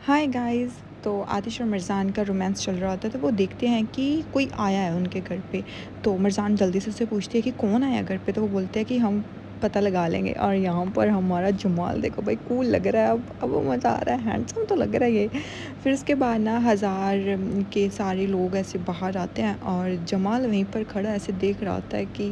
Hi guys. तो आतिश और मिर्ज़ान का रोमांस चल रहा होता है तो वो देखते हैं कि कोई आया है उनके घर पे। तो मिर्ज़ान जल्दी से उससे पूछती है कि कौन आया घर पे। तो वो बोलते हैं कि हम पता लगा लेंगे। और यहाँ पर हमारा जमाल देखो भाई, कूल लग रहा है। अब वो मज़ा आ रहा है, हैंडसम तो लग रहा है ये। फिर उसके बाद ना हज़ार के सारे लोग ऐसे बाहर आते हैं और जमाल वहीं पर खड़ा ऐसे देख रहा होता है कि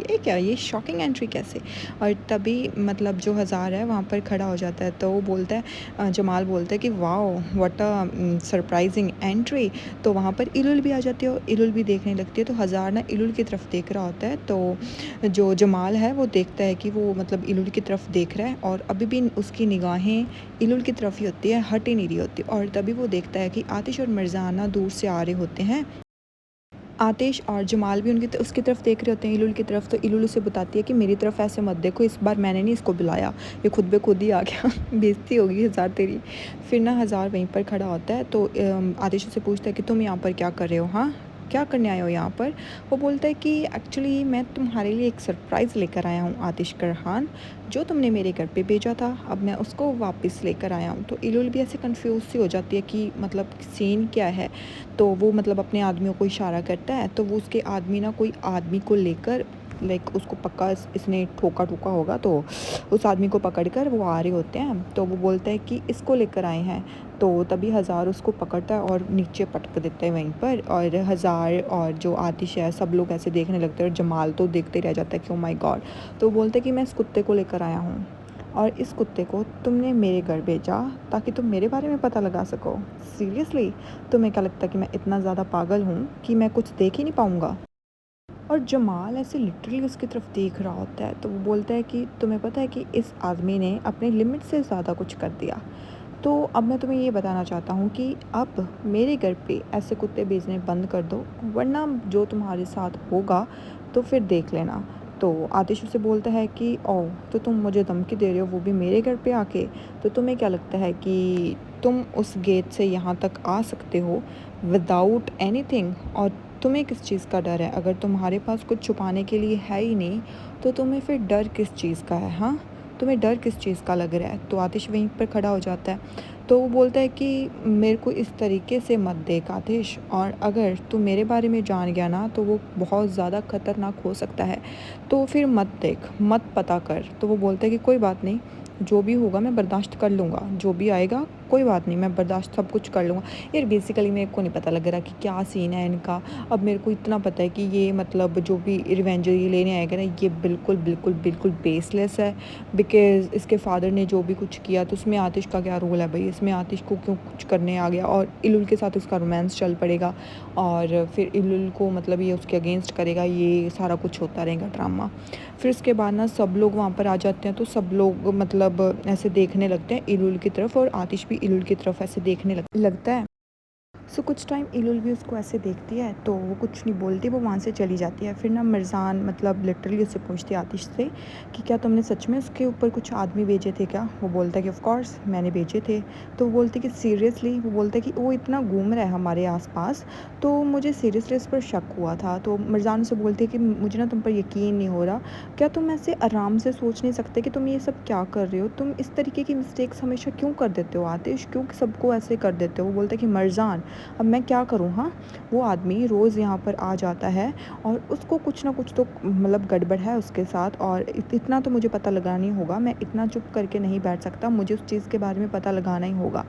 ये क्या, ये शॉकिंग एंट्री कैसे। और तभी मतलब जो हज़ार है वहाँ पर खड़ा हो जाता है। तो वो बोलता है, जमाल बोलता है कि wow what a surprising entry. तो वहाँ पर इलुल भी आ जाती है और इलुल भी देखने लगती है। तो हज़ार ना इलुल की तरफ देख रहा होता है। तो जो जमाल है वो देखता है कि वो मतलब इलुल की तरफ देख रहा है और अभी भी उसकी निगाहें इलुल की तरफ ही होती है, हट ही नहीं रही होती। और तभी वो देखता है कि आतिश और मिर्ज़ाना दूर से आ रहे होते हैं। आतिश और जमाल भी उसकी तरफ देख रहे होते हैं, इलुल की तरफ। तो इलुल उसे बताती है कि मेरी तरफ ऐसे मत देखो, इस बार मैंने नहीं इसको बुलाया, ये खुद ब खुद ही आ गया। बेइज्जती होगी हज़ार तेरी। फिर ना हज़ार वहीं पर खड़ा होता है। तो आतिश उसे पूछता है कि तुम यहाँ पर क्या कर रहे हो, हाँ क्या करने आए हो यहाँ पर। वो बोलता है कि एक्चुअली मैं तुम्हारे लिए एक सरप्राइज़ लेकर आया हूँ आतिश करहान, जो तुमने मेरे घर पे भेजा था, अब मैं उसको वापस लेकर आया हूँ। तो इलुल भी ऐसे कंफ्यूज सी हो जाती है कि मतलब सीन क्या है। तो वो मतलब अपने आदमियों को इशारा करता है। तो वो उसके आदमी ना कोई आदमी को लेकर, लाइक उसको पक्का इसने ठोका ठोका होगा, तो उस आदमी को पकड़कर वो आ रहे होते हैं। तो वो बोलता है कि इसको लेकर आए हैं। तो तभी हज़ार उसको पकड़ता है और नीचे पटक देता है वहीं पर। और हज़ार और जो आतिश है सब लोग ऐसे देखने लगते हैं और जमाल तो देखते रह जाता है कि ओ माय गॉड। तो वो बोलता है कि मैं इस कुत्ते को लेकर आया हूँ और इस कुत्ते को तुमने मेरे घर भेजा ताकि तुम मेरे बारे में पता लगा सको। सीरियसली, तुम्हें क्या लगता है कि मैं इतना ज़्यादा पागल हूँ कि मैं कुछ देख ही नहीं पाऊँगा। और जमाल ऐसे लिटरली उसकी तरफ देख रहा होता है। तो वो बोलता है कि तुम्हें पता है कि इस आदमी ने अपने लिमिट से ज़्यादा कुछ कर दिया। तो अब मैं तुम्हें ये बताना चाहता हूँ कि अब मेरे घर पे ऐसे कुत्ते भेजने बंद कर दो, वरना जो तुम्हारे साथ होगा तो फिर देख लेना। तो आतिश उसे बोलता है कि ओ, तो तुम मुझे धमकी दे रहे हो, वो भी मेरे घर पे आके। तो तुम्हें क्या लगता है कि तुम उस गेट से यहाँ तक आ सकते हो विदाउट एनीथिंग? और तुम्हें किस चीज़ का डर है? अगर तुम्हारे पास कुछ छुपाने के लिए है ही नहीं तो तुम्हें फिर डर किस चीज़ का है? हाँ, तुम्हें डर किस चीज़ का लग रहा है? तो आतिश वहीं पर खड़ा हो जाता है। तो वो बोलता है कि मेरे को इस तरीके से मत देख आतिश, और अगर तू मेरे बारे में जान गया ना तो वो बहुत ज़्यादा ख़तरनाक हो सकता है। तो फिर मत देख, मत पता कर। तो वो बोलता है कि कोई बात नहीं, जो भी होगा मैं बर्दाश्त कर लूँगा, जो भी आएगा कोई बात नहीं, मैं बर्दाश्त सब कुछ कर लूँगा। यार बेसिकली मेरे को नहीं पता लग रहा कि क्या सीन है इनका। अब मेरे को इतना पता है कि ये मतलब जो भी रिवेंज ये लेने आएगा ना, ये बिल्कुल बिल्कुल बिल्कुल बेसलेस है। बिकॉज़ इसके फादर ने जो भी कुछ किया तो उसमें आतिश का क्या रोल है भाई, इसमें आतिश को क्यों कुछ करने आ गया। और इलुल के साथ उसका रोमांस चल पड़ेगा और फिर इलुल को मतलब ये उसके अगेंस्ट करेगा, ये सारा कुछ होता रहेगा ड्रामा। फिर उसके बाद ना सब लोग वहाँ पर आ जाते हैं। तो सब लोग मतलब ऐसे देखने लगते हैं इलुल की तरफ, और आतिश भी इलुल की तरफ ऐसे देखने लगता है। सो कुछ टाइम इलुल भी उसको ऐसे देखती है तो वो कुछ नहीं बोलती, वो वहाँ से चली जाती है। फिर ना मिर्ज़ान मतलब लिटरली उससे पूछती है आतिश से कि क्या तुमने सच में उसके ऊपर कुछ आदमी भेजे थे क्या। वो बोलता है कि ऑफ़ कोर्स मैंने भेजे थे। तो वो बोलती है कि सीरियसली। वो बोलता है कि वो इतना घूम रहा है हमारे आसपास, तो मुझे सीरियसली उस पर शक हुआ था। तो मिर्ज़ान उसे बोलती है कि मुझे ना तुम पर यकीन नहीं हो रहा। क्या तुम ऐसे आराम से सोच नहीं सकते कि तुम ये सब क्या कर रहे हो? तुम इस तरीके की मिस्टेक्स हमेशा क्यों कर देते हो आतिश, क्यों सबको ऐसे कर देते हो। वो बोलता है कि मिर्ज़ान, अब मैं क्या करूँ। हाँ, वो आदमी रोज़ यहाँ पर आ जाता है और उसको कुछ ना कुछ तो मतलब गड़बड़ है उसके साथ, और इतना तो मुझे पता लगाना ही होगा। मैं इतना चुप करके नहीं बैठ सकता, मुझे उस चीज़ के बारे में पता लगाना ही होगा।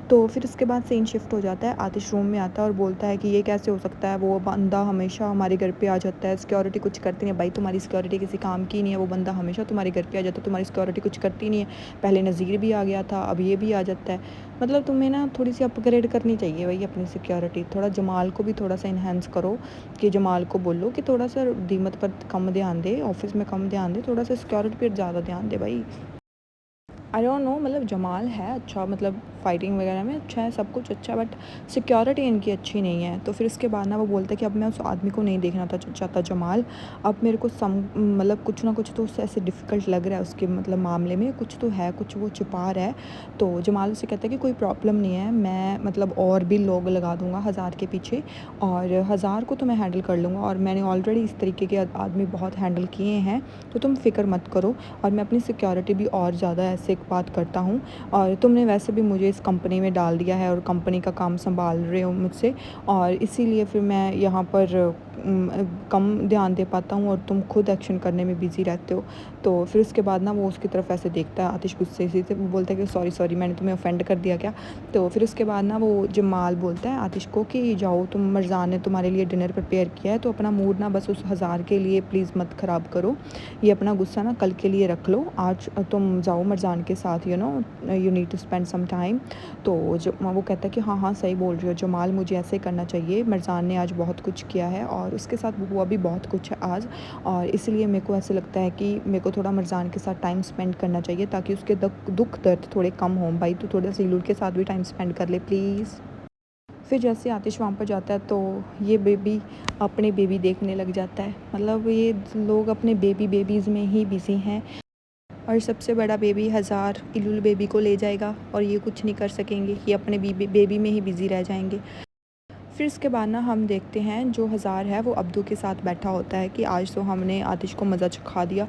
तो फिर उसके बाद सीन शिफ्ट हो जाता है। आतिश रूम में आता है और बोलता है कि ये कैसे हो सकता है, वो बंदा हमेशा हमारे घर पे आ जाता है, सिक्योरिटी कुछ करती नहीं है। भाई तुम्हारी सिक्योरिटी किसी काम की नहीं है, वो बंदा हमेशा तुम्हारे घर पे आ जाता है, तुम्हारी सिक्योरिटी कुछ करती नहीं है। पहले नज़ीर भी आ गया था, अब ये भी आ जाता है। मतलब तुम्हें ना थोड़ी सी अपग्रेड करनी चाहिए भाई अपनी सिक्योरिटी। थोड़ा जमाल को भी थोड़ा सा इन्हेंस करो, कि जमाल को बोलो कि थोड़ा सा दीमत पर कम ध्यान दे, ऑफिस में कम ध्यान दे, थोड़ा सा सिक्योरिटी पर ज़्यादा ध्यान दे भाई। आई डोंट नो, मतलब जमाल है अच्छा, मतलब फाइटिंग वगैरह में अच्छा है, सब कुछ अच्छा है, बट सिक्योरिटी इनकी अच्छी नहीं है। तो फिर उसके बाद ना वो बोलता है कि अब मैं उस आदमी को नहीं देखना था चाहता जमाल। अब मेरे को मतलब कुछ ना कुछ तो उससे ऐसे डिफ़िकल्ट लग रहा है, उसके मतलब मामले में कुछ तो है, कुछ वो छुपा रहा है। तो जमाल उससे कहता है कि कोई प्रॉब्लम नहीं है, मैं मतलब और भी लोग लगा दूँगा हज़ार के पीछे, और हज़ार को तो मैं हैंडल कर लूँगा, और मैंने ऑलरेडी इस तरीके के आदमी बहुत हैंडल किए हैं, तो तुम फ़िक्र मत करो। और मैं अपनी सिक्योरिटी भी और ज़्यादा ऐसे बात करता हूँ, और तुमने वैसे भी मुझे इस कंपनी में डाल दिया है और कंपनी का काम संभाल रहे हो मुझसे, और इसीलिए फिर मैं यहाँ पर कम ध्यान दे पाता हूँ और तुम खुद एक्शन करने में बिज़ी रहते हो। तो फिर उसके बाद ना वो उसकी तरफ ऐसे देखता है आतिश गुस्से से वो बोलता है कि सॉरी सॉरी मैंने तुम्हें ऑफेंड कर दिया क्या। तो फिर उसके बाद ना वो जमाल बोलता है आतिश को कि जाओ, तुम मरजान ने तुम्हारे लिए डिनर प्रिपेयर किया है, तो अपना मूड ना बस उस 1000 के लिए प्लीज़ मत ख़राब करो, ये अपना गुस्सा ना कल के लिए रख लो, आज तुम जाओ मरजान के साथ, you need to spend some time. तो जो वो कहता है कि हाँ हाँ सही बोल रही हो जमाल, मुझे ऐसे करना चाहिए, मरजान ने आज बहुत कुछ किया है और उसके साथ हुआ भी बहुत कुछ है आज, और इसलिए मेरे को ऐसे लगता है कि मेरे को थोड़ा मरजान के साथ टाइम स्पेंड करना चाहिए ताकि उसके दुख दर्द थोड़े कम हों। भाई तू थोड़ा सा इलूल के साथ भी टाइम स्पेंड कर ले प्लीज़। फिर जैसे आतिश वहाँ पर जाता है तो ये बेबी अपने बेबी देखने लग जाता है, मतलब ये लोग अपने बेबीज़ में ही बिज़ी हैं, और सबसे बड़ा बेबी हज़ार इलुल बेबी को ले जाएगा और ये कुछ नहीं कर सकेंगे, ये अपने बेबी में ही बिज़ी रह जाएंगे। फिर इसके बाद ना हम देखते हैं जो हज़ार है वो अब्दू के साथ बैठा होता है कि आज तो हमने आतिश को मज़ा चखा दिया।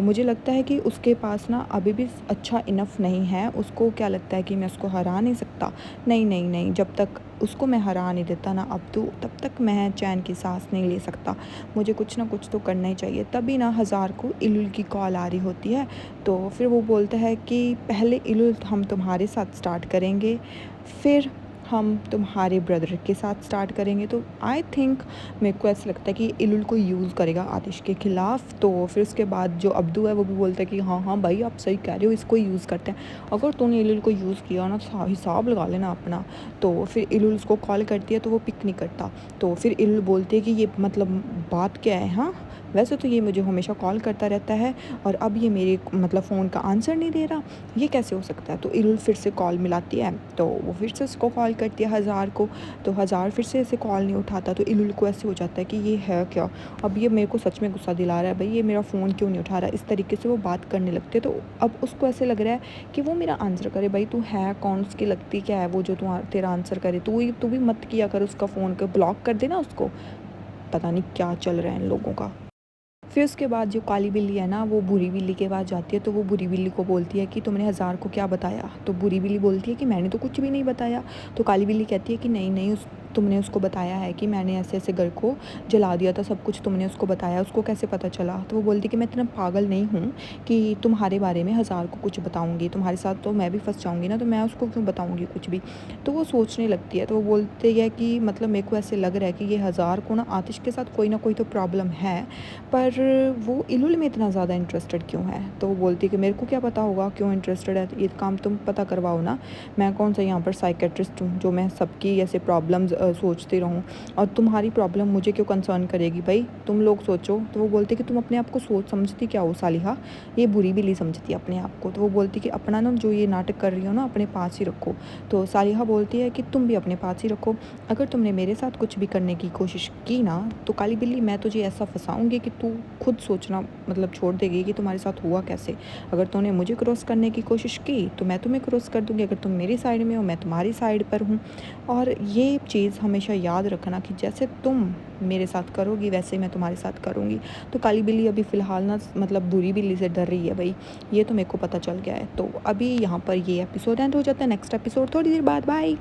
मुझे लगता है कि उसके पास ना अभी भी अच्छा इनफ नहीं है, उसको क्या लगता है कि मैं उसको हरा नहीं सकता। नहीं नहीं नहीं, जब तक उसको मैं हरा नहीं देता ना अब्दू, तब तक मैं चैन की सांस नहीं ले सकता, मुझे कुछ ना कुछ तो करना ही चाहिए। तभी ना हज़ार को इलुल की कॉल आ रही होती है, तो फिर वो बोलता है कि पहले इलुल हम तुम्हारे साथ स्टार्ट करेंगे, फिर हम तुम्हारे ब्रदर के साथ स्टार्ट करेंगे। तो आई थिंक मेरे को ऐसा लगता है कि इलुल को यूज़ करेगा आतिश के ख़िलाफ़। तो फिर उसके बाद जो अब्दू है वो भी बोलता है कि हाँ हाँ भाई आप सही कह रहे हो, इसको यूज़ करते हैं, अगर तूने इलुल को यूज़ किया ना तो हिसाब लगा लेना अपना। तो फिर इलुल उसको कॉल करती है तो वो पिक नहीं करता, तो फिर इलुल बोलती है कि ये मतलब बात क्या है, हाँ वैसे तो ये मुझे हमेशा कॉल करता रहता है और अब ये मेरे मतलब फ़ोन का आंसर नहीं दे रहा, ये कैसे हो सकता है। तो इलुल फिर से कॉल मिलाती है, तो वो फिर से उसको कॉल करती है हज़ार को, तो हज़ार फिर से ऐसे कॉल नहीं उठाता, तो इलुल को ऐसे हो जाता है कि ये है क्या, अब ये मेरे को सच में गुस्सा दिला रहा है, भाई ये मेरा फ़ोन क्यों नहीं उठा रहा। इस तरीके से वो बात करने लगती है, तो अब उसको ऐसे लग रहा है कि वो मेरा आंसर करे, भाई तू है कौन, उसकी लगती क्या है वो जो तेरा आंसर करे, तू भी मत किया कर उसका फ़ोन को ब्लॉक कर देना उसको। पता नहीं क्या चल रहा है इन लोगों का। फिर उसके बाद जो काली बिल्ली है ना वो बुरी बिल्ली के पास जाती है, तो वो बुरी बिल्ली को बोलती है कि तुमने हज़ार को क्या बताया। तो बुरी बिल्ली बोलती है कि मैंने तो कुछ भी नहीं बताया। तो काली बिल्ली कहती है कि नहीं नहीं, तुमने उसको बताया है कि मैंने ऐसे ऐसे घर को जला दिया था, सब कुछ तुमने उसको बताया, उसको कैसे पता चला। तो वो बोलती है कि मैं इतना पागल नहीं हूँ कि तुम्हारे बारे में हज़ार को कुछ बताऊँगी, तुम्हारे साथ तो मैं भी फंस जाऊँगी ना, तो मैं उसको क्यों बताऊँगी कुछ भी। तो वो सोचने लगती है, तो वो बोलती है कि मतलब मेरे को ऐसे लग रहा है कि ये हज़ार को ना आतिश के साथ कोई ना कोई तो प्रॉब्लम है, पर वो इलुल में इतना ज़्यादा इंटरेस्टेड क्यों है। तो वो बोलती है कि मेरे को क्या पता होगा क्यों इंटरेस्टेड है, ये काम तुम पता करवाओ ना, मैं कौन सा यहाँ पर साइकेट्रिस्ट हूँ जो मैं सबकी ऐसे प्रॉब्लम्स सोचती रहूँ, और तुम्हारी प्रॉब्लम मुझे क्यों कंसर्न करेगी, भाई तुम लोग सोचो। तो वो बोलती कि तुम अपने आप को सोच समझती क्या हो सालिहा, ये बुरी बिल्ली समझती है अपने आप को। तो वो बोलती कि अपना ना जो ये नाटक कर रही हो ना अपने पास ही रखो। तो सालिहा बोलती है कि तुम भी अपने पास ही रखो, अगर तुमने मेरे साथ कुछ भी करने की कोशिश की ना तो काली बिल्ली मैं तुझे ऐसा फंसाऊंगी कि तू खुद सोचना मतलब छोड़ देगी कि तुम्हारे साथ हुआ कैसे। अगर तूने मुझे क्रॉस करने की कोशिश की तो मैं तुम्हें क्रॉस कर दूँगी, अगर तुम मेरी साइड में हो मैं तुम्हारी साइड पर हूँ। और ये चीज़ हमेशा याद रखना कि जैसे तुम मेरे साथ करोगी वैसे मैं तुम्हारे साथ करूँगी। तो काली बिल्ली अभी फ़िलहाल ना मतलब बुरी बिल्ली से डर रही है भाई, ये तो मेरे को पता चल गया है। तो अभी यहाँ पर ये एपिसोड एंड हो जाता है, नेक्स्ट एपिसोड थोड़ी देर बाद, बाय।